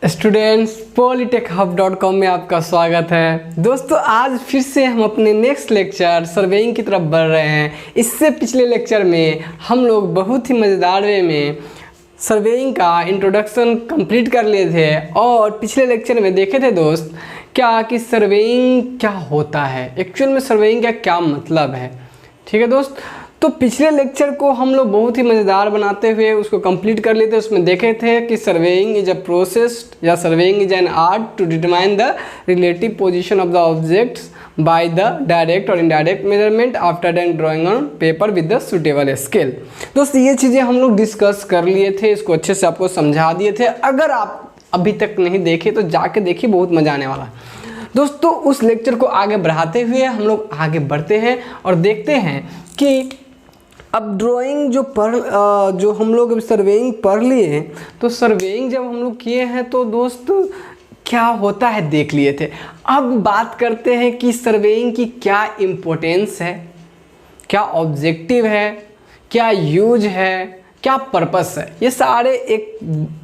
Students polytechhub.com में आपका स्वागत है। दोस्तों आज फिर से हम अपने नेक्स्ट लेक्चर सर्वेइंग की तरफ बढ़ रहे हैं। इससे पिछले लेक्चर में हम लोग बहुत ही मज़ेदार वे में सर्वेइंग का इंट्रोडक्शन कंप्लीट कर लिए थे और पिछले लेक्चर में देखे थे दोस्त क्या कि सर्वेइंग क्या होता है, एक्चुअल में सर्वेइंग का क्या मतलब है। ठीक है दोस्त, तो पिछले लेक्चर को हम लोग बहुत ही मज़ेदार बनाते हुए उसको कंप्लीट कर लिए थे। उसमें देखे थे कि सर्वेइंग इज अ प्रोसेस या surveying is an art to determine the relative position of the objects by the direct और indirect measurement after then drawing on paper with the suitable scale. दोस्त ये चीज़ें हम लोग डिस्कस कर लिए थे, इसको अच्छे से आपको समझा दिए थे। अगर आप अभी तक नहीं देखे तो जाके देखिए, बहुत मज़ा आने वाला है। दोस्तों उस लेक्चर को आगे बढ़ाते हुए हम लोग आगे बढ़ते हैं और देखते हैं कि अब ड्राइंग जो हम लोग सर्वेइंग पढ़ लिए हैं, तो सर्वेइंग जब हम लोग किए हैं तो दोस्त क्या होता है देख लिए थे। अब बात करते हैं कि सर्वेइंग की क्या इम्पोर्टेंस है, क्या ऑब्जेक्टिव है, क्या यूज है, क्या पर्पस है। ये सारे एक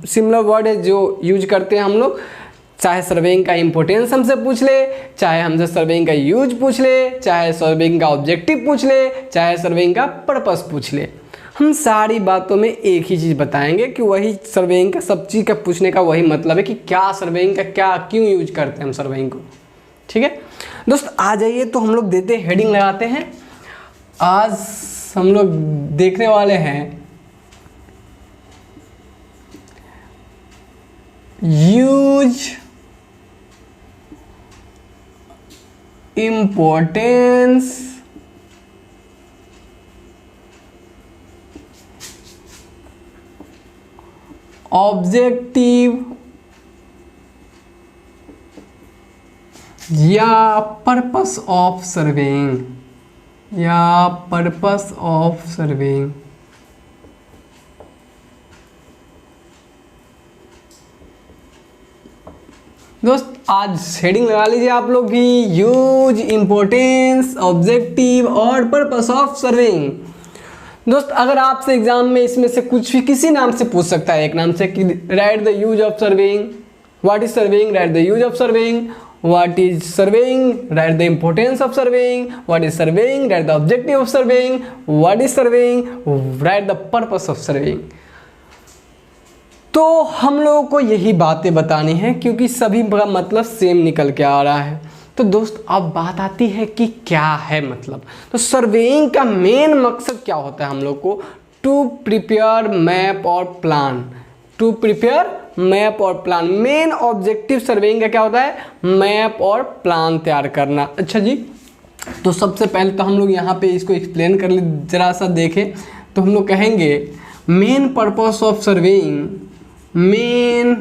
सिमिलर वर्ड है जो यूज करते हैं हम लोग। चाहे सर्वेइंग का इम्पोर्टेंस हमसे पूछ ले, चाहे हमसे सर्वेइंग का यूज पूछ ले, चाहे सर्वेइंग का ऑब्जेक्टिव पूछ ले, चाहे सर्वेइंग का पर्पस पूछ ले, हम सारी बातों में एक ही चीज़ बताएंगे कि वही सर्वेइंग का सब चीज़ का पूछने का वही मतलब है कि क्या सर्वेइंग का क्या क्यों यूज करते हैं हम सर्वेइंग को। ठीक है दोस्त, आ जाइए तो हम लोग देते हेडिंग लगाते हैं। आज हम लोग देखने वाले हैं यूज importance ऑब्जेक्टिव या पर्पस ऑफ सर्वेइंग दोस्त आज हेडिंग लगा लीजिए आप लोग भी, यूज, इम्पोर्टेंस, ऑब्जेक्टिव और पर्पस ऑफ सर्वेइंग। दोस्त अगर आपसे एग्जाम में इसमें से कुछ भी किसी नाम से पूछ सकता है, एक नाम से कि right the use of surveying, what is surveying, right the use of surveying, what is surveying, right the importance of surveying, what is surveying, right the objective of surveying, what is surveying, right the purpose of surveying. तो हम लोगों को यही बातें बतानी है क्योंकि सभी का मतलब सेम निकल के आ रहा है। तो दोस्त अब बात आती है कि क्या है मतलब। तो सर्वेइंग का मेन मकसद क्या होता है हम लोग को, टू प्रिपेयर मैप और प्लान। टू प्रिपेयर मैप और प्लान, मेन ऑब्जेक्टिव सर्वेइंग का क्या होता है, मैप और प्लान तैयार करना। अच्छा जी, तो सबसे पहले तो हम लोग यहाँ पे इसको एक्सप्लेन कर ले, जरा सा देखें तो हम लोग कहेंगे main purpose of surveying, main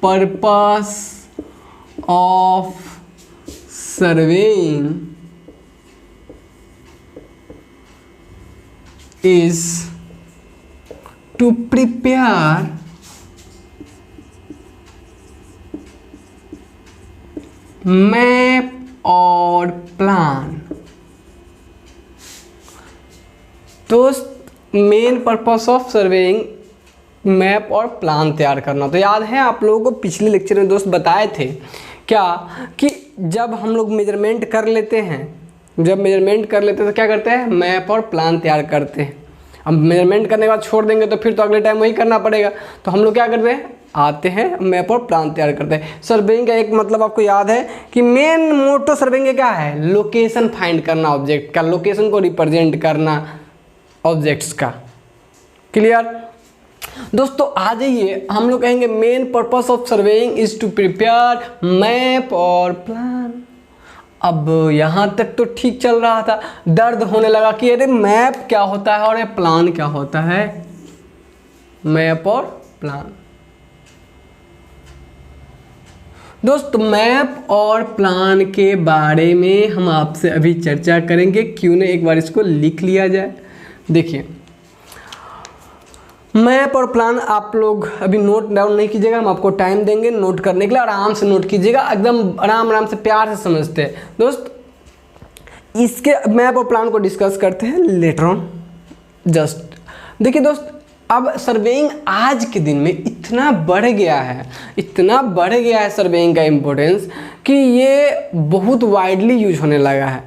purpose of surveying is to prepare map और प्लान। दोस्त main purpose of surveying map और प्लान तैयार करना। तो याद है आप लोगों को पिछले लेक्चर में दोस्त बताए थे क्या कि जब हम लोग मेजरमेंट कर लेते हैं, तो क्या करते हैं, मैप और प्लान तैयार करते हैं। अब मेजरमेंट करने के बाद छोड़ देंगे तो फिर तो अगले टाइम वही करना पड़ेगा। तो हम लोग क्या करते हैं, आते हैं मैप और प्लान तैयार करते हैं। सर्वेइंग का एक मतलब आपको याद है कि मेन मोटो सर्वेइंग का क्या है, लोकेशन फाइंड करना, ऑब्जेक्ट का लोकेशन को रिप्रेजेंट करना ऑब्जेक्ट्स का। क्लियर दोस्तों, आ जाइए हम लोग कहेंगे main purpose of surveying is to prepare map और प्लान। अब यहाँ तक तो ठीक चल रहा था, दर्द होने लगा कि अरे मैप क्या होता है और ये प्लान क्या होता है। मैप और प्लान दोस्त, मैप और प्लान के बारे में हम आपसे अभी चर्चा करेंगे। क्यों ना एक बार इसको लिख लिया जाए। देखिए मैप और प्लान आप लोग अभी नोट डाउन नहीं कीजिएगा, हम आपको टाइम देंगे नोट करने के लिए, आराम से नोट कीजिएगा, एकदम आराम से प्यार से समझते हैं। दोस्त इसके मैप और प्लान को डिस्कस करते हैं लेटर ऑन। जस्ट देखिए दोस्त, अब सर्वेइंग आज के दिन में इतना बढ़ गया है, इतना बढ़ गया है सर्वेइंग का इम्पोर्टेंस कि ये बहुत वाइडली यूज होने लगा है।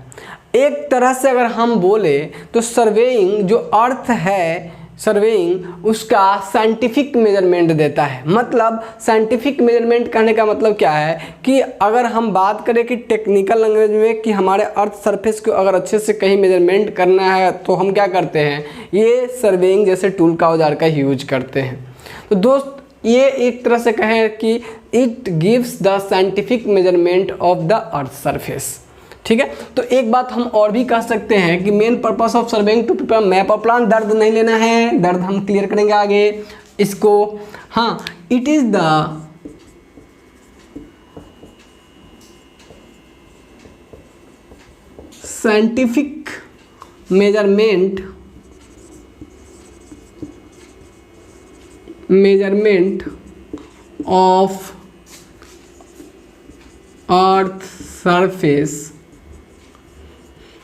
एक तरह से अगर हम बोले तो सर्वेइंग जो अर्थ है, सर्वेइंग उसका साइंटिफिक मेजरमेंट देता है। मतलब साइंटिफिक मेजरमेंट करने का मतलब क्या है कि अगर हम बात करें कि टेक्निकल लैंग्वेज में कि हमारे अर्थ सरफेस को अगर अच्छे से कहीं मेजरमेंट करना है तो हम क्या करते हैं, ये सर्वेइंग जैसे टूल का औजार का यूज करते हैं। तो दोस्त ये एक तरह से कहें कि it gives the scientific measurement of the earth surface. ठीक है, तो एक बात हम और भी कह सकते हैं कि main purpose of surveying to prepare map और प्लान, दर्द नहीं लेना है, दर्द हम क्लियर करेंगे आगे इसको। हाँ, it is the scientific measurement of earth surface.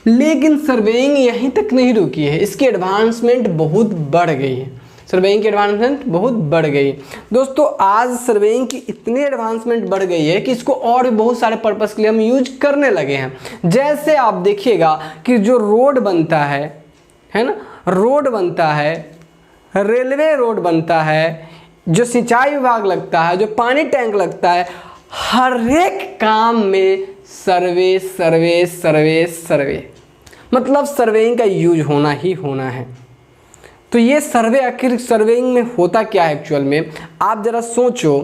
लेकिन सर्वेइंग यहीं तक नहीं रुकी है, इसकी एडवांसमेंट बहुत बढ़ गई है। सर्वेइंग की एडवांसमेंट बहुत बढ़ गई है दोस्तों। आज सर्वेइंग की इतनी एडवांसमेंट बढ़ गई है कि इसको और भी बहुत सारे पर्पस के लिए हम यूज करने लगे हैं। जैसे आप देखिएगा कि जो रोड बनता है ना, रोड बनता है, रेलवे रोड बनता है, जो सिंचाई विभाग लगता है, जो पानी टैंक लगता है, हर एक काम में सर्वे सर्वे सर्वे सर्वे, मतलब सर्वेइंग का यूज होना ही होना है। तो ये सर्वे आखिर सर्वेइंग में होता क्या है एक्चुअल में, आप ज़रा सोचो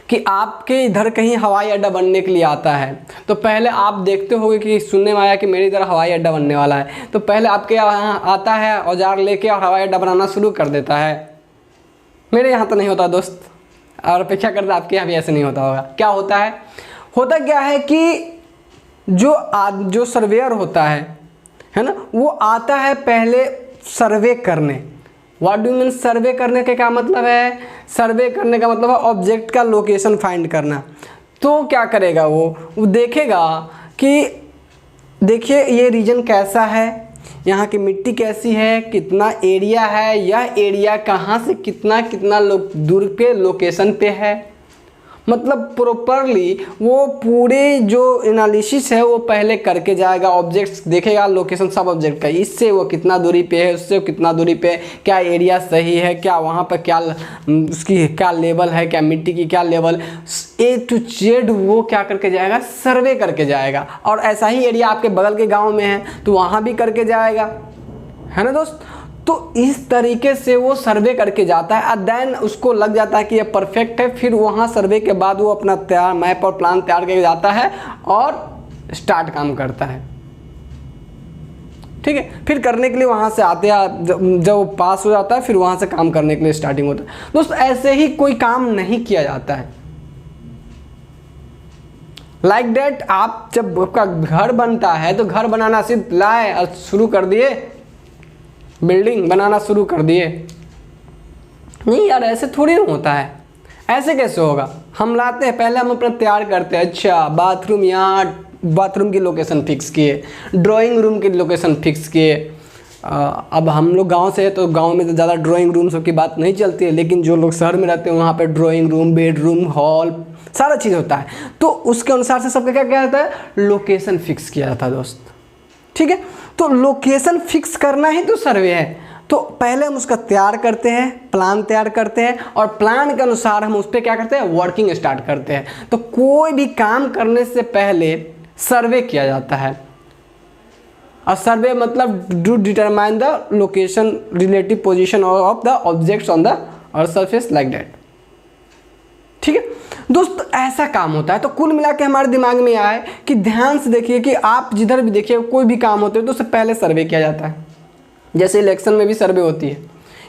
कि आपके इधर कहीं हवाई अड्डा बनने के लिए आता है तो पहले आप देखते होंगे कि सुनने में आया कि मेरे इधर हवाई अड्डा बनने वाला है, तो पहले आपके यहाँ आता है औजार लेके और हवाई अड्डा बनाना शुरू कर देता है। मेरे यहाँ तो नहीं होता दोस्त, और अपेक्षा करता आपके यहाँ भी ऐसे नहीं होता होगा। क्या होता है, होता क्या है कि जो सर्वेयर होता है ना, वो आता है पहले सर्वे करने। व्हाट डू मीन सर्वे करने के क्या मतलब है, सर्वे करने का मतलब है ऑब्जेक्ट का लोकेशन फाइंड करना। तो क्या करेगा वो देखेगा कि देखिए ये रीजन कैसा है, यहाँ की मिट्टी कैसी है, कितना एरिया है, यह एरिया कहाँ से कितना कितना दूर के लोकेशन पे है। मतलब प्रॉपरली वो पूरे जो एनालिसिस है वो पहले करके जाएगा, ऑब्जेक्ट्स देखेगा, लोकेशन सब ऑब्जेक्ट का, इससे वो कितना दूरी पे है, उससे कितना दूरी पे, क्या एरिया सही है, क्या वहाँ पर क्या उसकी क्या लेवल है, क्या मिट्टी की क्या लेवल, ए टू जेड वो क्या करके जाएगा, सर्वे करके जाएगा। और ऐसा ही एरिया आपके बगल के गाँव में है तो वहाँ भी करके जाएगा, है ना दोस्त। तो इस तरीके से वो सर्वे करके जाता है और देन उसको लग जाता है कि ये परफेक्ट है। फिर वहाँ सर्वे के बाद वो अपना तैयार मैप और प्लान तैयार करके जाता है और स्टार्ट काम करता है। ठीक है, फिर करने के लिए वहाँ से आते हैं, जब वो पास हो जाता है फिर वहाँ से काम करने के लिए स्टार्टिंग होता है। दोस्त ऐसे ही कोई काम नहीं किया जाता है। लाइक दैट आप जब आपका घर बनता है तो घर बनाना सिर्फ लाए और शुरू कर दिए, बिल्डिंग बनाना शुरू कर दिए, नहीं यार ऐसे थोड़ी ना होता है। ऐसे कैसे होगा, हम लाते हैं पहले हम अपना तैयार करते हैं, अच्छा बाथरूम, यहाँ बाथरूम की लोकेशन फिक्स किए, ड्राइंग रूम की लोकेशन फिक्स किए। अब हम लोग गांव से है तो गांव में तो ज़्यादा ड्राइंग रूम सब की बात नहीं चलती है, लेकिन जो लोग शहर में रहते हैं वहाँ पे ड्राइंग रूम, बेडरूम, हॉल सारा चीज़ होता है। तो उसके अनुसार से सबका क्या क्या होता है, लोकेशन फिक्स किया जाता है दोस्त। ठीक है, तो लोकेशन फिक्स करना ही तो सर्वे है। तो पहले हम उसका तैयार करते हैं, प्लान तैयार करते हैं और प्लान के अनुसार हम उस पर क्या करते हैं, वर्किंग स्टार्ट करते हैं। तो कोई भी काम करने से पहले सर्वे किया जाता है, और सर्वे मतलब to determine the location, relative position of the objects on the earth surface, like that. ठीक है दोस्त, ऐसा काम होता है। तो कुल मिला के हमारे दिमाग में आया है कि ध्यान से देखिए कि आप जिधर भी देखिए कोई भी काम होते है तो उससे पहले सर्वे किया जाता है। जैसे इलेक्शन में भी सर्वे होती है,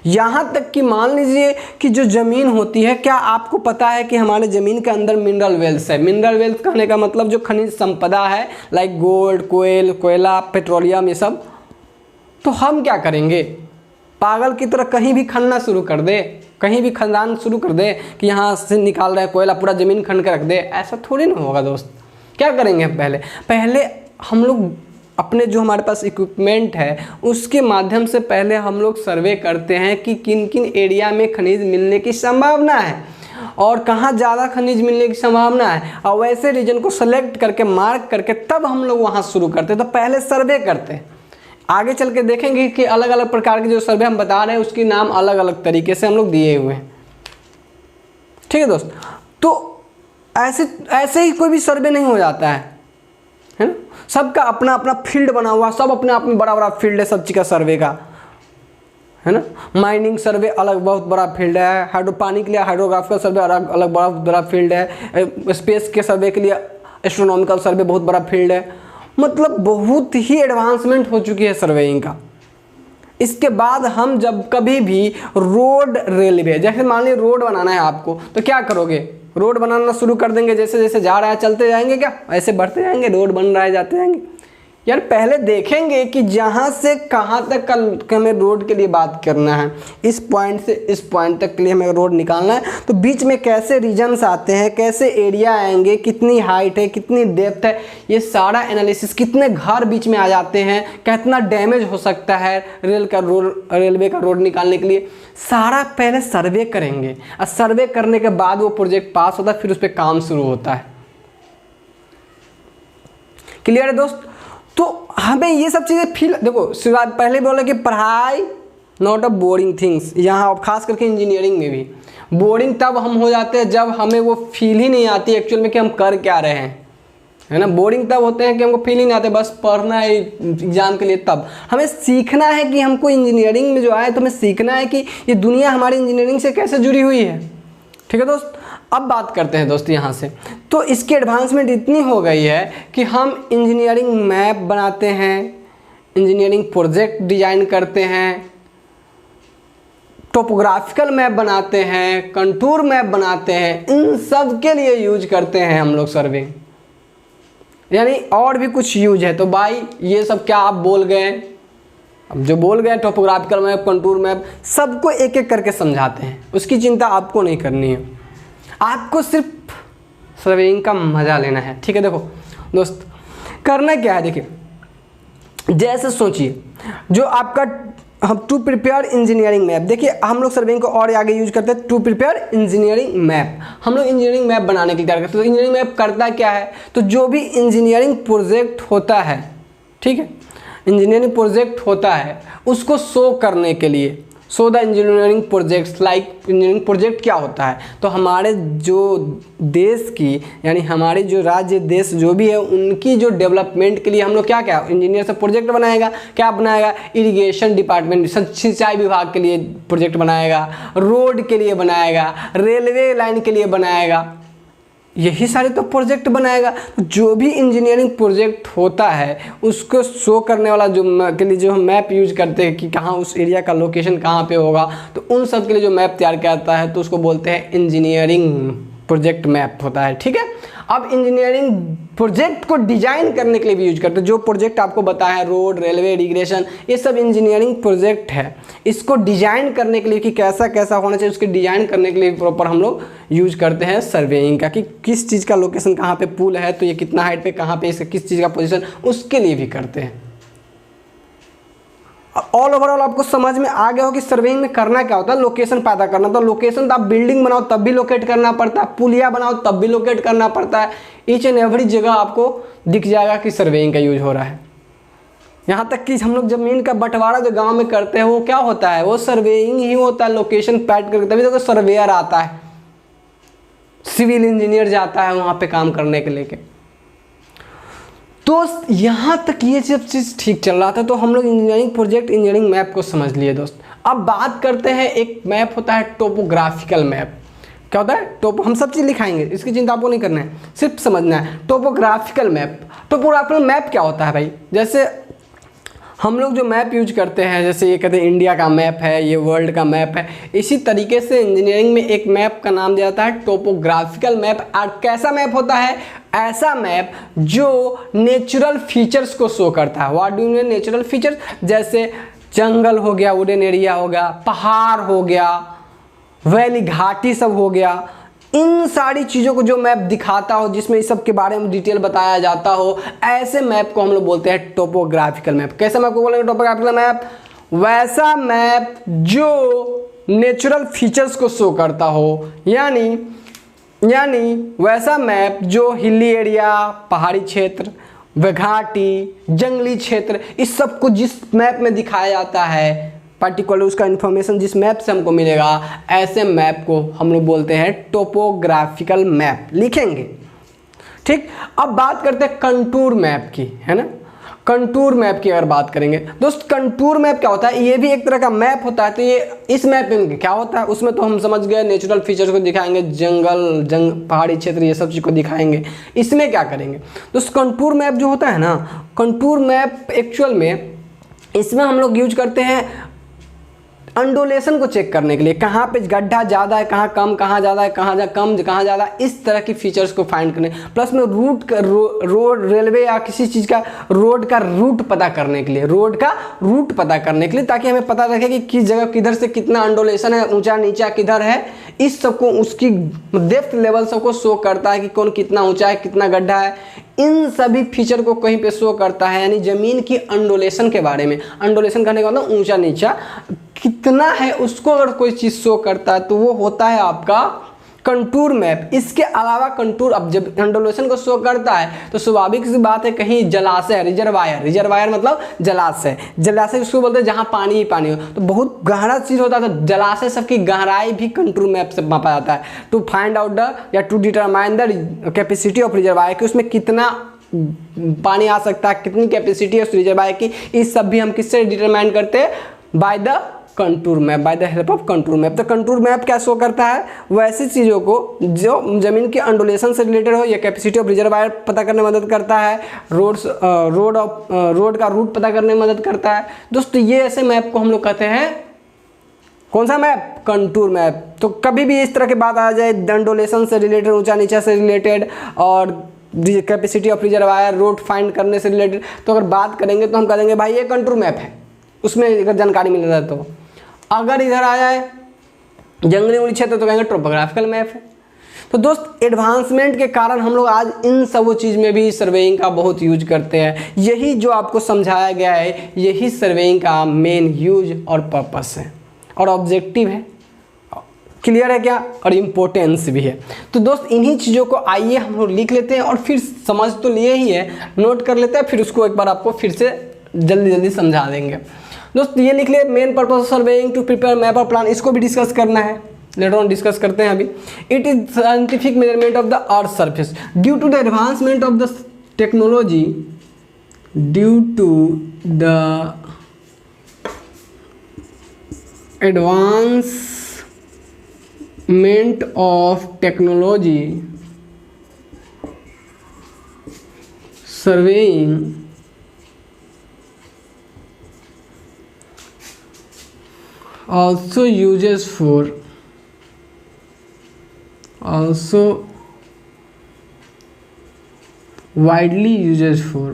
यहाँ तक कि मान लीजिए कि जो ज़मीन होती है, क्या आपको पता है कि हमारे ज़मीन के अंदर मिनरल वेल्थ है। मिनरल वेल्थ कहने का मतलब जो खनिज संपदा है, लाइक गोल्ड, कोयला, पेट्रोलियम, ये सब। तो हम क्या करेंगे, पागल की तरह कहीं भी खनना शुरू कर दे, कहीं भी खनदान शुरू कर दे कि यहाँ से निकाल रहे कोयला, पूरा ज़मीन खन के रख दे, ऐसा थोड़ी ना होगा दोस्त। क्या करेंगे, पहले हम लोग अपने जो हमारे पास इक्विपमेंट है उसके माध्यम से पहले हम लोग सर्वे करते हैं कि किन किन एरिया में खनिज मिलने की संभावना है और कहाँ ज़्यादा खनिज मिलने की संभावना है, और वैसे रीजन को सेलेक्ट करके मार्क करके तब हम लोग वहाँ शुरू करते हैं। तो पहले सर्वे करते हैं, आगे चल के देखेंगे कि अलग अलग प्रकार के जो सर्वे हम बता रहे हैं उसके नाम अलग अलग तरीके से हम लोग दिए हुए हैं। ठीक है दोस्त, तो ऐसे ही कोई भी सर्वे नहीं हो जाता है ना। सबका अपना अपना फील्ड बना हुआ, सब अपने आप में बड़ा बड़ा फील्ड है सब चीज़ का सर्वे का, है ना। माइनिंग सर्वे अलग बहुत बड़ा फील्ड है, पानी के लिए हाइड्रोग्राफिकल सर्वे अलग बहुत बड़ा फील्ड है, स्पेस के सर्वे के लिए एस्ट्रोनॉमिकल सर्वे बहुत बड़ा फील्ड है। मतलब बहुत ही एडवांसमेंट हो चुकी है सर्वेइंग का। इसके बाद हम जब कभी भी रोड रेलवे, जैसे मान लीजिए रोड बनाना है आपको, तो क्या करोगे, रोड बनाना शुरू कर देंगे, जैसे जैसे जा रहा है चलते जाएंगे, क्या ऐसे बढ़ते जाएंगे, रोड बन रहा है जाते जाएंगे। यार पहले देखेंगे कि जहाँ से कहाँ तक हमें रोड के लिए बात करना है, इस पॉइंट से इस पॉइंट तक के लिए हमें रोड निकालना है, तो बीच में कैसे रीजन्स आते हैं, कैसे एरिया आएंगे, कितनी हाइट है, कितनी डेप्थ है, ये सारा एनालिसिस, कितने घर बीच में आ जाते हैं, कितना डैमेज हो सकता है रेलवे का रोड निकालने के लिए, सारा पहले सर्वे करेंगे। और सर्वे करने के बाद वो प्रोजेक्ट पास होता है, फिर उस पर काम शुरू होता है। क्लियर है दोस्त। तो हमें ये सब चीज़ें फील, देखो शुरुआत पहले बोले कि पढ़ाई नॉट अ बोरिंग थिंग्स, यहाँ खास करके इंजीनियरिंग में भी बोरिंग तब हम हो जाते हैं जब हमें वो फील ही नहीं आती एक्चुअल में कि हम कर क्या रहे हैं, है ना। बोरिंग तब होते हैं कि हमको फील ही नहीं आते, बस पढ़ना है एग्जाम के लिए। तब हमें सीखना है कि हमको इंजीनियरिंग में जो आए तो हमें सीखना है कि ये दुनिया हमारी इंजीनियरिंग से कैसे जुड़ी हुई है। ठीक है दोस्त, अब बात करते हैं दोस्त यहाँ से। तो इसकी एडवांसमेंट इतनी हो गई है कि हम इंजीनियरिंग मैप बनाते हैं, इंजीनियरिंग प्रोजेक्ट डिजाइन करते हैं, टोपोग्राफिकल मैप बनाते हैं, कंटूर मैप बनाते हैं, इन सब के लिए यूज करते हैं हम लोग सर्वे। यानी और भी कुछ यूज है। तो भाई ये सब क्या आप बोल गए, अब जो बोल गए टोपोग्राफिकल मैप, कंटूर मैप, सबको एक एक करके समझाते हैं, उसकी चिंता आपको नहीं करनी है, आपको सिर्फ सर्वेइंग का मज़ा लेना है। ठीक है, देखो दोस्त करना क्या है, देखिए जैसे सोचिए जो आपका हम टू प्रिपेयर इंजीनियरिंग मैप, देखिए हम लोग सर्वेइंग को और आगे यूज करते हैं। टू प्रिपेयर इंजीनियरिंग मैप, हम लोग इंजीनियरिंग मैप बनाने के लिए तैयार करते हैं। तो इंजीनियरिंग मैप करता क्या है, तो जो भी इंजीनियरिंग प्रोजेक्ट होता है, ठीक है, इंजीनियरिंग प्रोजेक्ट होता है उसको शो करने के लिए, so the engineering projects, like engineering project क्या होता है, तो हमारे जो देश की, यानी हमारे जो राज्य देश जो भी है उनकी जो डेवलपमेंट के लिए हम लोग क्या क्या इंजीनियर से प्रोजेक्ट बनाएगा, क्या बनाएगा, इरिगेशन डिपार्टमेंट, सिंचाई विभाग के लिए प्रोजेक्ट बनाएगा, रोड के लिए बनाएगा, रेलवे लाइन के लिए बनाएगा, यही सारे तो प्रोजेक्ट बनाएगा। जो भी इंजीनियरिंग प्रोजेक्ट होता है उसको शो करने वाला जो के लिए जो हम मैप यूज करते हैं कि कहाँ उस एरिया का लोकेशन कहाँ पे होगा, तो उन सब के लिए जो मैप तैयार किया जाता है तो उसको बोलते हैं इंजीनियरिंग प्रोजेक्ट मैप होता है। ठीक है, अब इंजीनियरिंग प्रोजेक्ट को डिजाइन करने के लिए भी यूज करते हैं। जो प्रोजेक्ट आपको बताया है रोड, रेलवे, इरिगेशन, ये सब इंजीनियरिंग प्रोजेक्ट है। इसको डिजाइन करने के लिए कि कैसा कैसा होना चाहिए, उसके डिजाइन करने के लिए प्रॉपर हम लोग यूज करते हैं सर्वेइंग का, कि किस चीज़ का लोकेशन कहाँ पे पुल है तो ये कितना हाइट पे कहाँ पे इसका किस चीज़ का पोजीशन, उसके लिए भी करते हैं। ऑल ओवरऑल आपको समझ में आ गया हो कि सर्वेइंग में करना क्या होता है, लोकेशन पैदा करना। तो लोकेशन तो आप बिल्डिंग बनाओ तब भी लोकेट करना पड़ता है, पुलिया बनाओ तब भी लोकेट करना पड़ता है, ईच एंड एवरी जगह आपको दिख जाएगा कि सर्वेइंग का यूज हो रहा है। यहाँ तक कि हम लोग जमीन का बंटवारा जो गांव में करते हैं वो क्या होता है, वो सर्वेइंग ही होता है, लोकेशन पैड करके, तभी तो सर्वेयर आता है, सिविल इंजीनियर जाता है वहाँ पे काम करने के लेके। दोस्त यहाँ तक ये सब चीज़ ठीक चल रहा था, तो हम लोग इंजीनियरिंग प्रोजेक्ट, इंजीनियरिंग मैप को समझ लिए दोस्त। अब बात करते हैं, एक मैप होता है टोपोग्राफिकल मैप। क्या होता है, हम सब चीज़ लिखाएंगे, इसकी चिंता आपको नहीं करना है, सिर्फ समझना है। टोपोग्राफिकल मैप, टोपोग्राफिकल मैप क्या होता है भाई, जैसे हम लोग जो मैप यूज करते हैं, जैसे ये कहते हैं इंडिया का मैप है, ये वर्ल्ड का मैप है, इसी तरीके से इंजीनियरिंग में एक मैप का नाम दिया जाता है टोपोग्राफिकल मैप। और कैसा मैप होता है, ऐसा मैप जो नेचुरल फीचर्स को शो करता है। What do you mean natural features, जैसे जंगल हो गया, वुडन एरिया हो गया, पहाड़ हो गया, वैली घाटी सब हो गया, इन सारी चीज़ों को जो मैप दिखाता हो, जिसमें इस सब के बारे में डिटेल बताया जाता हो, ऐसे मैप को हम लोग बोलते हैं टोपोग्राफिकल मैप। कैसे मैप को बोलेंगे टोपोग्राफिकल मैप? वैसा मैप जो नेचुरल फीचर्स को शो करता हो, यानी वैसा मैप जो हिली एरिया, पहाड़ी क्षेत्र, घाटी, जंगली क्षेत्र, इस सब को जिस मैप में दिखाया जाता है, पर्टिकुलर उसका इन्फॉर्मेशन जिस मैप से हमको मिलेगा, ऐसे मैप को हम लोग बोलते हैं टोपोग्राफिकल मैप। लिखेंगे, ठीक। अब बात करते हैं कंटूर मैप की, है ना। कंटूर मैप की अगर बात करेंगे दोस्त, कंटूर मैप क्या होता है? ये भी एक तरह का मैप होता है। तो ये इस मैप में क्या होता है? उसमें तो हम समझ गए नेचुरल फीचर्स को दिखाएंगे, पहाड़ी क्षेत्र, ये सब चीज़ को दिखाएंगे। इसमें क्या करेंगे दोस्त? कंटूर मैप जो होता है ना, कंटूर मैप एक्चुअल में इसमें हम लोग यूज करते हैं अंडोलेशन को चेक करने के लिए, कहाँ पे गड्ढा ज़्यादा है, कहाँ कम, कहाँ ज़्यादा है, कहाँ कम, कहाँ ज़्यादा, इस तरह की फीचर्स को फाइंड करने, प्लस में रोड, रेलवे या किसी चीज़ का रोड का रूट पता करने के लिए, ताकि हमें पता रहे कि किस जगह किधर से कितना अंडोलेशन है, ऊंचा नीचा किधर है, इस सबको, उसकी डेप्थ लेवल सबको शो करता है कि कौन कितना ऊंचा है, कितना गड्ढा है, इन सभी फीचर को कहीं पे शो करता है। यानी ज़मीन की अंडोलेशन के बारे में, अंडोलेशन करने का मतलब ऊंचा नीचा कितना है, उसको अगर कोई चीज़ शो करता है तो वो होता है आपका कंटूर मैप। इसके अलावा कंटूर, अब जब अंडोलेशन को शो करता है तो स्वाभाविक सी बात है, कहीं जलाशय, रिजर्वायर मतलब जलाशय उसको बोलते हैं जहाँ पानी ही पानी हो, तो बहुत गहरा चीज़ होता है, तो जलाशय सबकी गहराई भी कंटूर मैप से मापा जाता है। टू फाइंड आउट द या to determine the capacity of reservoir, कि उसमें कितना पानी आ सकता है, कितनी कैपेसिटी है उस रिजर्वायर की, इस सब भी हम किससे डिटरमाइन करते हैं? By the contour map, by the help of contour map. तो कंटूर मैप क्या शो करता है? वैसी चीज़ों को जो जमीन के अंडोलेशन से रिलेटेड हो, या कैपेसिटी ऑफ रिजर्वायर पता करने में मदद करता है, रोड का रूट पता करने में मदद करता है। दोस्तों ये ऐसे मैप को हम लोग कहते हैं, कौन सा मैप? Contour map. तो कभी भी इस तरह की बात आ जाए, अंडोलेशन से रिलेटेड, ऊंचा नीचा से रिलेटेड, और capacity of reservoir, road find करने से रिलेटेड, तो अगर बात करेंगे तो हम कह देंगे भाई ये कंटूर मैप है, उसमें अगर जानकारी मिल रहा है। तो अगर इधर आ जाए जंगली क्षेत्र तो कहेंगे टोपोग्राफिकल मैप है। तो दोस्त एडवांसमेंट के कारण हम लोग आज इन सब चीज़ में भी सर्वेइंग का बहुत यूज करते हैं। यही जो आपको समझाया गया है, यही सर्वेइंग का मेन यूज और पर्पस है और ऑब्जेक्टिव है। क्लियर है क्या? और इम्पोर्टेंस भी है। तो दोस्त इन्हीं चीज़ों को आइए हम लोग लिख लेते हैं, और फिर समझ तो लिए ही है, नोट कर लेते हैं, फिर उसको एक बार आपको फिर से जल्दी समझा देंगे। दोस्त ये लिख ले, main purpose of surveying to prepare map और प्लान, इसको भी डिस्कस करना है, लेटर ऑन डिस्कस करते हैं अभी। It is scientific measurement of the earth surface due to the advancement of the technology, due to the advancement of technology, surveying also widely uses for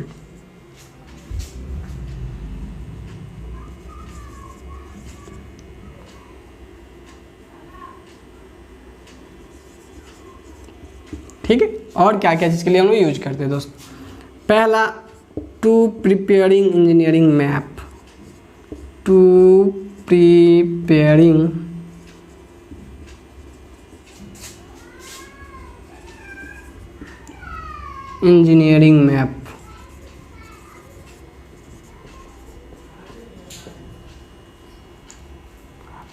ठीक है। और क्या क्या चीज़ के लिए हम लोग यूज करते हैं दोस्त? पहला, to preparing engineering map, to preparing engineering map,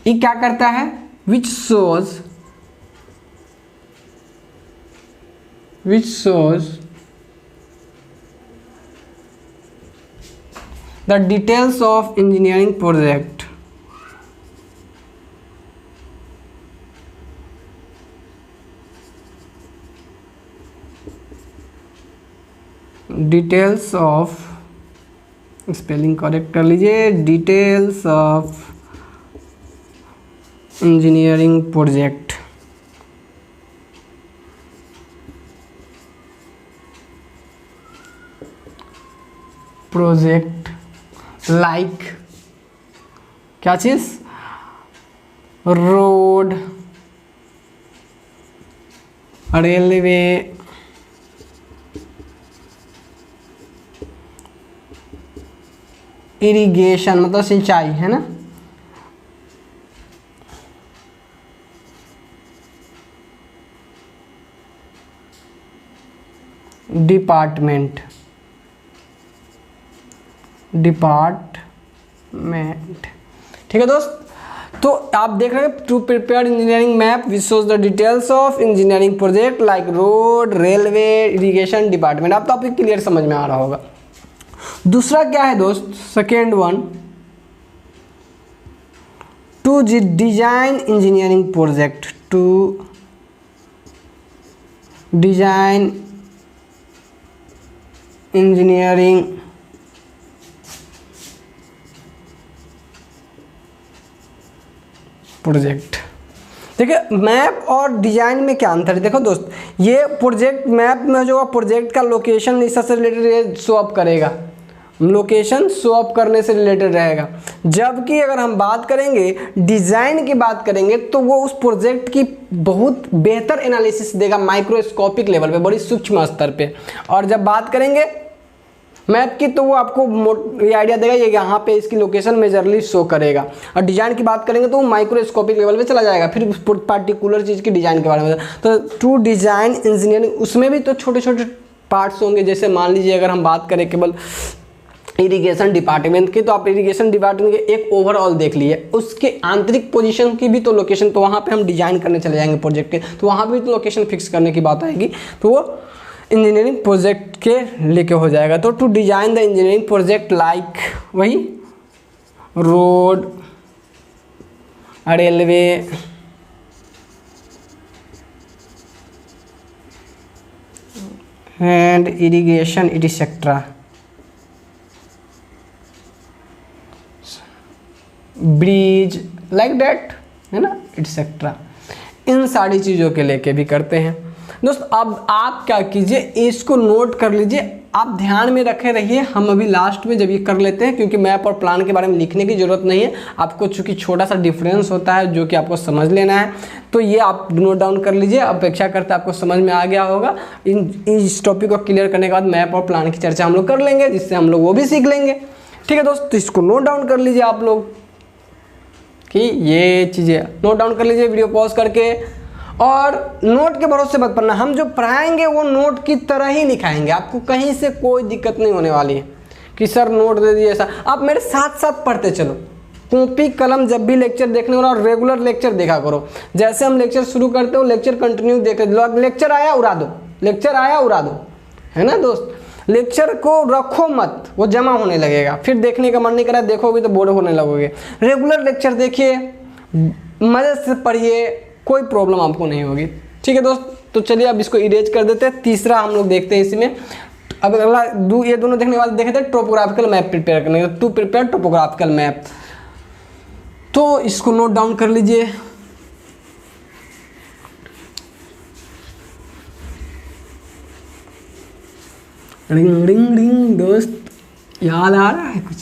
ये क्या करता है? which shows the details of engineering project, details of, spelling correct कर लीजिए, details of engineering project. Like क्या चीज? रोड, रेलवे इरिगेशन मतलब सिंचाई है ना, डिपार्टमेंट ठीक है दोस्त। तो आप देख रहे हैं to prepare engineering map which shows the details of engineering project like road, railway, irrigation department. आप टॉपिक क्लियर समझ में आ रहा होगा। दूसरा क्या है दोस्त, second one, to design engineering project, to design engineering project. देखिए मैप और डिजाइन में क्या अंतर है, देखो दोस्त, ये प्रोजेक्ट मैप में जो प्रोजेक्ट का लोकेशन इससे रिलेटेड शो अप करेगा, लोकेशन शो अप करने से रिलेटेड रहेगा। जबकि अगर हम बात करेंगे डिज़ाइन की बात करेंगे तो वो उस प्रोजेक्ट की बहुत बेहतर एनालिसिस देगा माइक्रोस्कोपिक लेवल पे, बड़ी सूक्ष्म स्तर पे। और जब बात करेंगे मैप की तो वो आपको ये आइडिया देगा ये यहाँ पे इसकी लोकेशन मेजरली शो करेगा। और डिज़ाइन की बात करेंगे तो वो माइक्रोस्कोपिक लेवल पे चला जाएगा, फिर उस पर्टिकुलर चीज़ की डिज़ाइन के बारे में। तो टू डिज़ाइन इंजीनियरिंग उसमें भी तो छोटे छोटे पार्ट्स होंगे। जैसे मान लीजिए अगर हम बात करें केवल इरिगेशन डिपार्टमेंट की, तो आप इरिगेशन डिपार्टमेंट के एक ओवरऑल देख लिए, उसके आंतरिक पोजीशन की भी तो लोकेशन, तो वहाँ पे हम डिजाइन करने चले जाएंगे प्रोजेक्ट के, तो वहाँ भी तो लोकेशन फिक्स करने की बात आएगी, तो वो इंजीनियरिंग प्रोजेक्ट के लेके हो जाएगा। तो to design the engineering project like वही road, railway, and irrigation etcetera, bridge like that है ना, एटसेट्रा, इन सारी चीज़ों के लेके भी करते हैं दोस्त। अब आप क्या कीजिए, इसको नोट कर लीजिए, आप ध्यान में रखे रहिए। हम अभी लास्ट में जब ये कर लेते हैं, क्योंकि मैप और प्लान के बारे में लिखने की ज़रूरत नहीं है आपको, चूँकि छोटा सा डिफरेंस होता है जो कि आपको समझ लेना है, तो ये आप नोट डाउन कर लीजिए। अपेक्षा करते आपको समझ में आ गया होगा। इस टॉपिक को क्लियर करने के बाद मैप और प्लान की चर्चा हम लोग कर लेंगे, जिससे हम लोग वो भी सीख लेंगे। ठीक है दोस्त, तो इसको नोट डाउन कर लीजिए आप लोग कि ये चीज़ें नोट डाउन कर लीजिए वीडियो पॉज करके। और नोट के भरोसे मत पढ़ना, हम जो पढ़ाएंगे वो नोट की तरह ही लिखाएंगे, आपको कहीं से कोई दिक्कत नहीं होने वाली है कि सर नोट दे दिए ऐसा। आप मेरे साथ साथ पढ़ते चलो, कॉपी कलम जब भी लेक्चर देखने वाला, और रेगुलर लेक्चर देखा करो। जैसे हम लेक्चर शुरू करते हो लेक्चर कंटिन्यू देख, लेक्चर आया उड़ा दो, लेक्चर आया उड़ा दो, है ना दोस्त। लेक्चर को रखो मत, वो जमा होने लगेगा, फिर देखने का मन नहीं करा, देखोगे तो बोर होने लगोगे। रेगुलर लेक्चर देखिए, मजे से पढ़िए, कोई प्रॉब्लम आपको नहीं होगी। ठीक है दोस्त, तो चलिए अब इसको इरेज कर देते हैं। तीसरा हम लोग देखते हैं इसमें। अब अगला ये दोनों देखने के बाद देखे थे टोपोग्राफिकल मैप प्रिपेयर करने, टू प्रिपेयर टोपोग्राफिकल मैप। तो इसको नोट डाउन कर लीजिए। रिंग रिंग रिंग दोस्त, याद आ रहा है कुछ?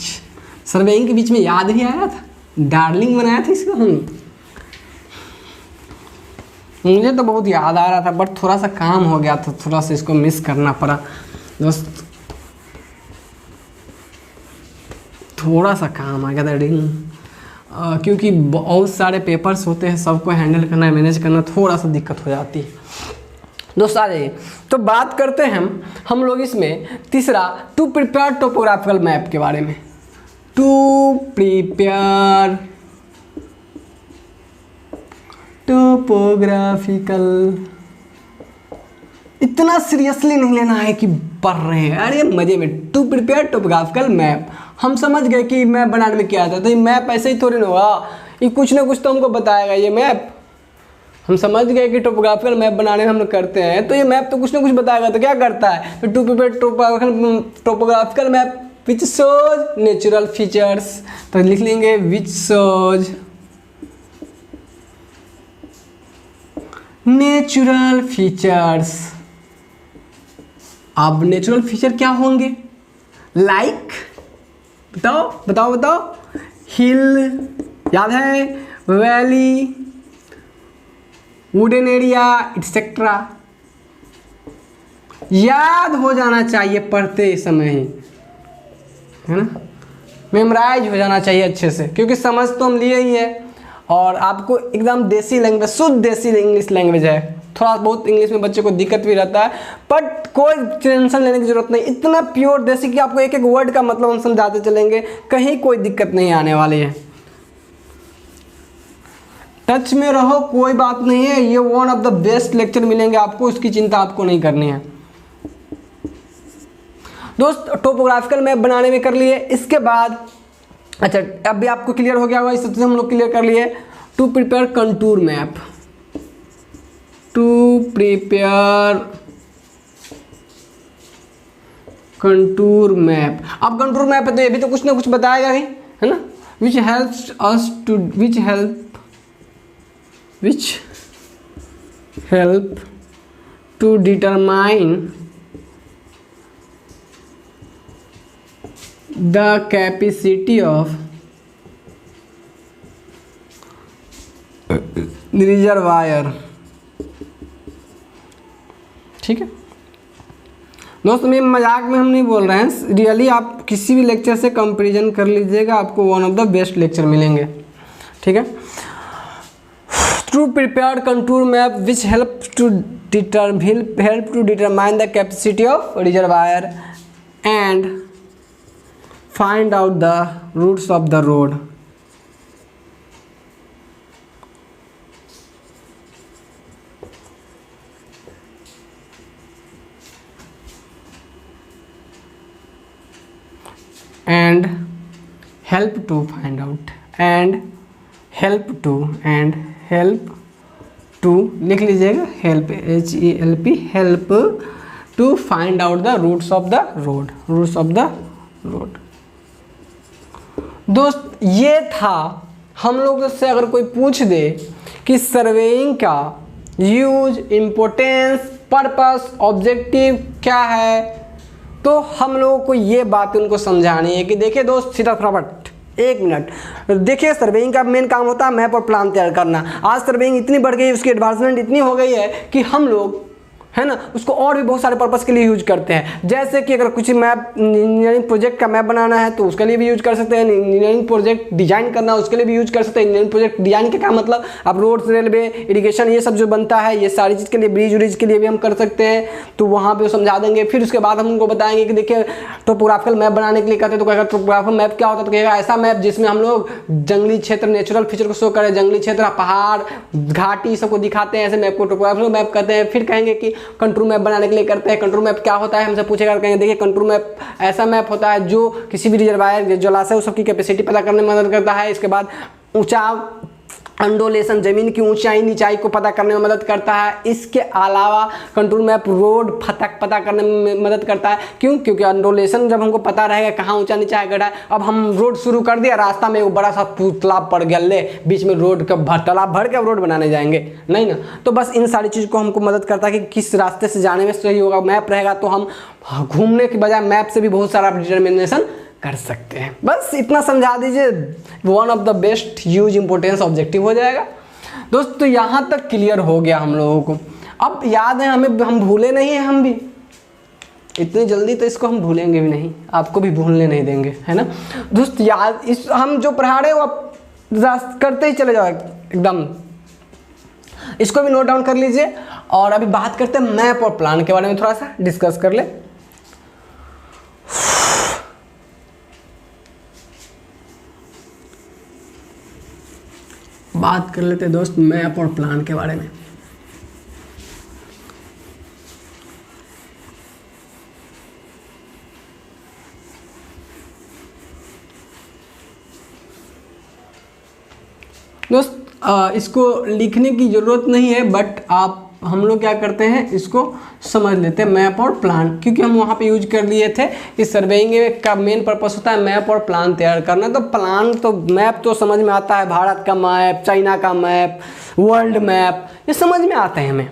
सर्वेइंग के बीच में याद ही आया था, डार्लिंग बनाया था इसको हम। मुझे तो बहुत याद आ रहा था, बट थोड़ा सा काम हो गया था, थोड़ा सा इसको मिस करना पड़ा दोस्त, थोड़ा सा काम आ गया था रिंग, क्योंकि बहुत सारे पेपर्स होते हैं, सबको हैंडल करना, मैनेज करना, थोड़ा सा दिक्कत हो जाती है दोस्त। आ जाइए, तो बात करते हैं हम लोग इसमें तीसरा टू प्रिपेयर टोपोग्राफिकल मैप के बारे में। टू प्रिपेयर टोपोग्राफिकल, इतना सीरियसली नहीं लेना है कि पढ़ रहे हैं, अरे मजे में। टू प्रिपेयर टोपोग्राफिकल मैप, हम समझ गए कि मैप बनाने में क्या आता है, तो ये मैप ऐसे ही थोड़ी ना होगा, ये कुछ ना कुछ तो हमको बताएगा। ये मैप हम समझ गए कि टोपोग्राफिकल मैप बनाने में हम लोग करते हैं, तो ये मैप तो कुछ ना कुछ बताएगा। तो क्या करता है, तो to prepare topographical map which shows natural features, तो लिख लेंगे विच शोज नेचुरल फीचर्स। अब नेचुरल फीचर क्या होंगे, लाइक बताओ बताओ बताओ, हिल याद है, वैली, वुडन एरिया एटसेट्रा, याद हो जाना चाहिए पढ़ते समय ही, है ना, मेमोराइज हो जाना चाहिए अच्छे से, क्योंकि समझ तो हम लिए ही है और आपको एकदम देसी लैंग्वेज, शुद्ध देसी इंग्लिश लैंग्वेज है। थोड़ा बहुत इंग्लिश में बच्चे को दिक्कत भी रहता है, बट कोई टेंशन लेने की जरूरत नहीं, इतना प्योर देसी कि आपको एक एक वर्ड का मतलब हम समझाते चलेंगे, कहीं कोई दिक्कत नहीं आने वाली है। टच में रहो, कोई बात नहीं है, ये one of the best lecture मिलेंगे आपको, उसकी चिंता आपको नहीं करनी है। दोस्त टोपोग्राफिकल मैप बनाने में कर लिए, इसके बाद अच्छा अब भी आपको क्लियर हो गया होगा, इस सबसे हम लोग क्लियर कर लिए। To prepare contour map, to prepare contour map. अब कंटूर मैप है तो ये भी तो कुछ ना कुछ बताएगा ही, है ना, which help to determine the capacity of reservoir। ठीक है दोस्त, मैं मजाक में हम नहीं बोल रहे हैं, रियली आप किसी भी लेक्चर से कंपैरिजन कर लीजिएगा, आपको one of the best lecture मिलेंगे। ठीक है, to prepare contour map which help to determine the capacity of reservoir and find out the routes of the road। and help to find out and help to लिख लीजिएगा, help HELP help to find out the routes of the road। दोस्त ये था, हम लोग से अगर कोई पूछ दे कि सर्वेइंग का यूज, इम्पोर्टेंस, पर्पस, ऑब्जेक्टिव क्या है, तो हम लोगों को ये बात उनको समझानी है कि देखिए दोस्त, सीधा फटाफट 1 मिनट देखिए, सर्वेइंग का मेन काम होता है मैप और प्लान तैयार करना। आज सर्वेइंग इतनी बढ़ गई, उसकी एडवांसमेंट इतनी हो गई है कि हम लोग, है ना, उसको और भी बहुत सारे पर्पस के लिए यूज करते हैं। जैसे कि अगर कुछ मैप, इंजीनियरिंग प्रोजेक्ट का मैप बनाना है तो उसके लिए भी यूज कर सकते हैं, इंजीनियरिंग प्रोजेक्ट डिजाइन करना उसके लिए भी यूज कर सकते हैं। इंजीनियरिंग प्रोजेक्ट डिजाइन के क्या मतलब, आप रोड्स, रेलवे, इरिगेशन, ये सब जो बनता है, ये सारी चीज़ के लिए, ब्रिज व्रिज के लिए भी हम कर सकते हैं, तो वहाँ पे समझा देंगे। फिर उसके बाद हम उनको बताएंगे कि देखिए टोपोग्राफिकल मैप बनाने के लिए कहते हैं, तो कहेगा टोपोग्राफिकल मैप क्या होता है, तो कहेगा ऐसा मैप जिसमें हम लोग जंगली क्षेत्र, नेचुरल फीचर को शो करें, जंगली क्षेत्र, पहाड़, घाटी सबको दिखाते हैं, ऐसे मैप को टोपोग्राफिकल मैप कहते हैं। फिर कहेंगे कि कंटूर मैप बनाने के लिए करते हैं, कंटूर मैप क्या होता है, हमसे पूछेगा, कहेंगे देखिए कंटूर मैप ऐसा मैप होता है जो किसी भी रिजर्वायर, जलाशय, उस सबकी कैपेसिटी पता करने में मदद करता है। इसके बाद ऊंचा अंडोलेशन, जमीन की ऊंचाई नीचाई को पता करने में मदद करता है। इसके अलावा कंटूर मैप रोड फतक पता करने में मदद करता है। क्यों? क्योंकि अंडोलेशन जब हमको पता रहेगा कहाँ ऊंचा नीचा है, गड्ढा है। अब हम रोड शुरू कर दिया, रास्ता में वो बड़ा सा तालाब पड़ गया, ले बीच में रोड का तालाब भर के अब रोड बनाने जाएंगे, नहीं ना। तो बस इन सारी चीज़ को हमको मदद करता है कि किस रास्ते से जाने में सही होगा। मैप रहेगा तो हम घूमने के बजाय मैप से भी बहुत सारा डिटर्मिनेशन कर सकते हैं। बस इतना समझा दीजिए, one of the best use importance objective हो जाएगा। दोस्तों यहाँ तक क्लियर हो गया हम लोगों को। अब याद है हमें, हम भूले नहीं हैं, हम भी इतनी जल्दी तो इसको हम भूलेंगे भी नहीं, आपको भी भूलने नहीं देंगे, है ना दोस्त। याद इस हम जो पढ़ा रहे हो आप करते ही चले जाओ एकदम। इसको भी नोट डाउन कर लीजिए। और अभी बात करते हैं मैप और प्लान के बारे में, थोड़ा सा डिस्कस कर ले। बात कर लेते हैं दोस्त मैप और प्लान के बारे में। दोस्त इसको लिखने की ज़रूरत नहीं है, बट हम लोग क्या करते हैं, इसको समझ लेते हैं मैप और प्लान, क्योंकि हम वहाँ पे यूज कर लिए थे। इस सर्वेइंग का मेन पर्पस होता है मैप और प्लान तैयार करना। तो प्लान तो, मैप तो समझ में आता है, भारत का मैप, चाइना का मैप, वर्ल्ड मैप, ये समझ में आते हैं हमें।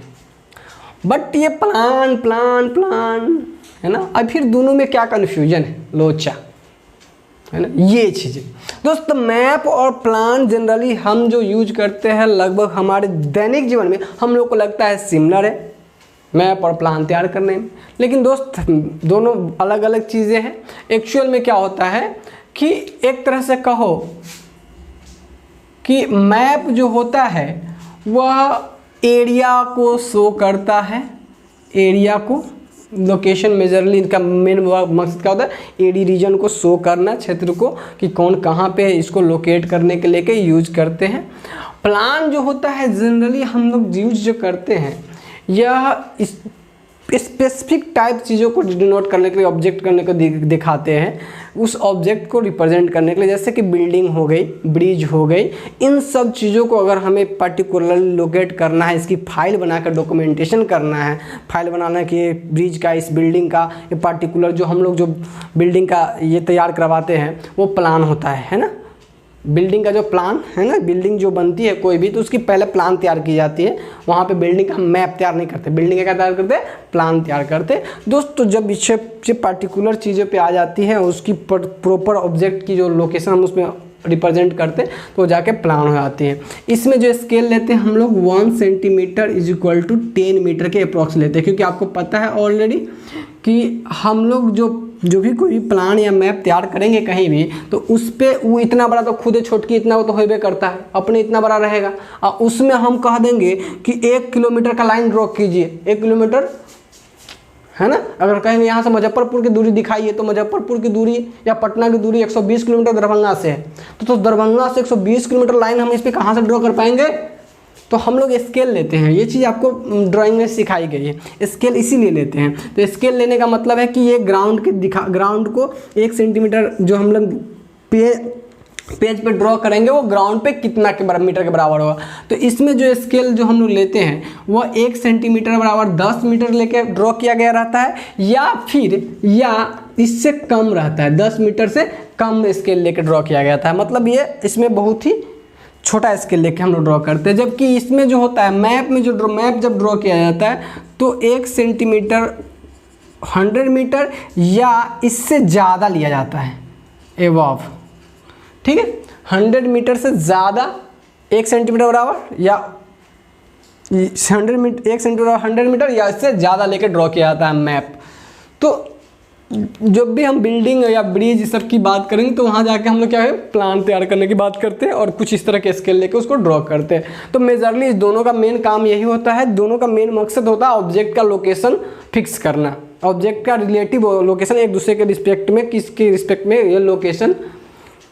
बट ये प्लान प्लान प्लान है ना। अब फिर दोनों में क्या कन्फ्यूजन है, लोचा, है ना, ये चीज़ें। दोस्तों मैप और प्लान जनरली हम जो यूज करते हैं, लगभग हमारे दैनिक जीवन में हम लोग को लगता है सिमिलर है, मैप और प्लान तैयार करने में। लेकिन दोस्त दोनों अलग अलग चीज़ें हैं। एक्चुअल में क्या होता है कि एक तरह से कहो कि मैप जो होता है वह एरिया को शो करता है, एरिया को, लोकेशन मेजरली का मेन मकसद क्या होता है, एडी रीजन को शो करना, क्षेत्र को कि कौन कहाँ पे है, इसको लोकेट करने के लेके यूज करते हैं। प्लान जो होता है जनरली हम लोग यूज जो करते हैं यह स्पेसिफिक टाइप चीज़ों को डिनोट करने के लिए, ऑब्जेक्ट करने को दिखाते हैं, उस ऑब्जेक्ट को रिप्रेजेंट करने के लिए, जैसे कि बिल्डिंग हो गई, ब्रिज हो गई, इन सब चीज़ों को अगर हमें पर्टिकुलरली लोकेट करना है, इसकी फाइल बनाकर डॉक्यूमेंटेशन करना है, फाइल बनाना कि ब्रिज का, इस बिल्डिंग का, ये पर्टिकुलर जो हम लोग जो बिल्डिंग का ये तैयार करवाते हैं वो प्लान होता है ना। बिल्डिंग का जो प्लान है ना, बिल्डिंग जो बनती है कोई भी, तो उसकी पहले प्लान तैयार की जाती है। वहाँ पे बिल्डिंग का मैप तैयार नहीं करते, बिल्डिंग का क्या तैयार करते हैं, प्लान तैयार करते। दोस्तों जब इसे पर्टिकुलर चीज़ों पे आ जाती है, उसकी प्रॉपर ऑब्जेक्ट की जो लोकेशन हम उसमें रिप्रेजेंट करते हैं तो जाके प्लान हो जाती है। इसमें जो स्केल लेते हैं हम लोग 1 centimetre is equal to 10 metre के अप्रॉक्स लेते हैं, क्योंकि आपको पता है ऑलरेडी कि हम लोग जो भी कोई भी प्लान या मैप तैयार करेंगे कहीं भी, तो उस पर वो इतना बड़ा तो खुद छोटकी इतना वो तो होबे करता है, अपने इतना बड़ा रहेगा। और उसमें हम कह देंगे कि 1 किलोमीटर का लाइन ड्रॉ कीजिए, 1 किलोमीटर है ना। अगर कहेंगे यहाँ से मुजफ्फरपुर की दूरी दिखाइए, तो मुजफ्फरपुर की दूरी या पटना की दूरी 120 किलोमीटर दरभंगा से है, तो दरभंगा से 120 किलोमीटर लाइन हम इस पर कहाँ से ड्रॉ कर पाएंगे। तो हम लोग स्केल लेते हैं, ये चीज़ आपको ड्राइंग में सिखाई गई है। स्केल इसीलिए लेते हैं, तो स्केल लेने का मतलब है कि ये ग्राउंड को 1 सेंटीमीटर जो हम लोग पेज पे ड्रॉ करेंगे वो ग्राउंड पे कितना के मीटर के बराबर होगा। तो इसमें जो स्केल जो हम लोग लेते हैं वह 1 सेंटीमीटर बराबर 10 मीटर लेके ड्रॉ किया गया रहता है, या इससे कम रहता है, 10 मीटर से कम स्केल लेके ड्रॉ किया गया था। मतलब ये इसमें बहुत ही छोटा स्केल लेके हम लोग ड्रॉ करते हैं। जबकि इसमें जो होता है मैप में जो मैप जब ड्रॉ किया जाता है तो 1 सेंटीमीटर 100 मीटर या इससे ज़्यादा लिया जाता है एबव, ठीक है। 100 मीटर से ज़्यादा 1 सेंटीमीटर बराबर या 100 मीटर 1 सेंटीमीटर 100 मीटर या इससे ज़्यादा लेके ड्रॉ किया जाता है मैप। तो जब भी हम बिल्डिंग या ब्रिज सब की बात करेंगे तो वहाँ जाके हम लोग क्या है, प्लान तैयार करने की बात करते हैं और कुछ इस तरह के स्केल लेके उसको ड्रॉ करते हैं। तो मेजरली इस दोनों का मेन काम यही होता है, दोनों का मेन मकसद होता है ऑब्जेक्ट का लोकेशन फिक्स करना, ऑब्जेक्ट का रिलेटिव लोकेशन एक दूसरे के रिस्पेक्ट में, किसके रिस्पेक्ट में ये लोकेशन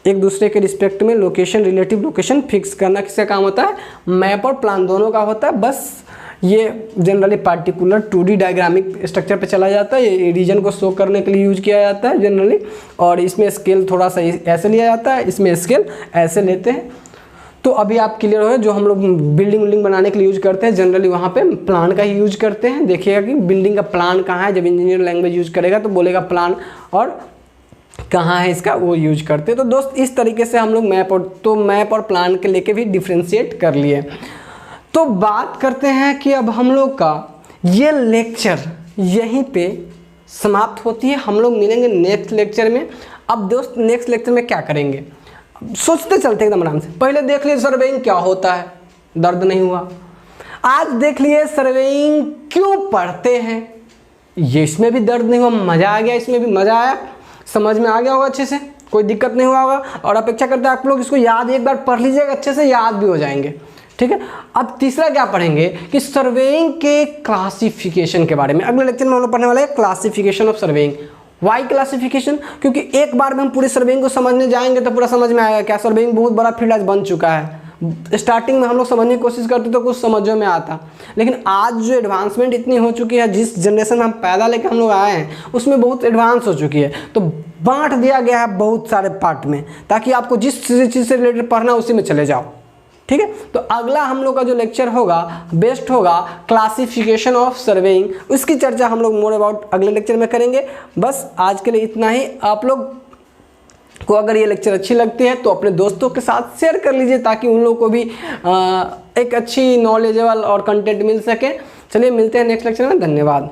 एक दूसरे के रिस्पेक्ट में लोकेशन, रिलेटिव लोकेशन फिक्स करना किसका काम होता है, मैप और प्लान दोनों का होता है। बस ये जनरली पार्टिकुलर 2D डायग्रामिक स्ट्रक्चर पे चला जाता है, ये रीजन को शो करने के लिए यूज किया जाता है जनरली। और इसमें स्केल थोड़ा सा ऐसे लिया जाता है, इसमें स्केल ऐसे लेते हैं। तो अभी आप क्लियर हो, जो हम लोग बिल्डिंग बनाने के लिए यूज करते हैं जनरली वहाँ पे प्लान का ही यूज करते हैं। देखिएगा कि बिल्डिंग का प्लान कहाँ है, जब इंजीनियर लैंग्वेज यूज करेगा तो बोलेगा प्लान, और कहाँ है इसका वो यूज करते हैं। तो दोस्त इस तरीके से हम लोग मैप और प्लान के लेके भी डिफ्रेंशिएट कर लिए। तो बात करते हैं कि अब हम लोग का ये लेक्चर यहीं पे समाप्त होती है, हम लोग मिलेंगे नेक्स्ट लेक्चर में। अब दोस्त नेक्स्ट लेक्चर में क्या करेंगे सोचते चलते एकदम आराम से। पहले देख लिए सर्वेइंग क्या होता है, दर्द नहीं हुआ। आज देख लिए सर्वेइंग क्यों पढ़ते हैं, ये इसमें भी दर्द नहीं हुआ, मज़ा आ गया, इसमें भी मज़ा आया, समझ में आ गया होगा अच्छे से, कोई दिक्कत नहीं हुआ होगा। और अपेक्षा करते हैं आप लोग इसको याद एक बार पढ़ लीजिएगा, अच्छे से याद भी हो जाएंगे, ठीक है। अब तीसरा क्या पढ़ेंगे कि सर्वेइंग के क्लासिफिकेशन के बारे में। अगले लेक्चर में हम लोग पढ़ने वाले हैं classification of surveying. Why classification, क्योंकि एक बार में हम पूरी सर्वेइंग को समझने जाएंगे तो पूरा समझ में आएगा क्या। सर्वेइंग बहुत बड़ा फील्ड आज बन चुका है। स्टार्टिंग में हम लोग समझने की कोशिश करते तो कुछ समझ में आता, लेकिन आज जो एडवांसमेंट इतनी हो चुकी है, जिस जनरेशन में हम पैदा लेकर हम लोग आए हैं उसमें बहुत एडवांस हो चुकी है। तो बांट दिया गया है बहुत सारे पार्ट में, ताकि आपको जिस चीज़ से रिलेटेड पढ़ना उसी में चले जाओ, ठीक है। तो अगला हम लोग का जो लेक्चर होगा बेस्ट होगा क्लासिफिकेशन ऑफ सर्वेइंग, उसकी चर्चा हम लोग मोर अबाउट अगले लेक्चर में करेंगे। बस आज के लिए इतना ही। आप लोग को अगर ये लेक्चर अच्छी लगती है तो अपने दोस्तों के साथ शेयर कर लीजिए, ताकि उन लोगों को भी एक अच्छी नॉलेजेबल और कंटेंट मिल सके। चलिए मिलते हैं नेक्स्ट लेक्चर में, धन्यवाद।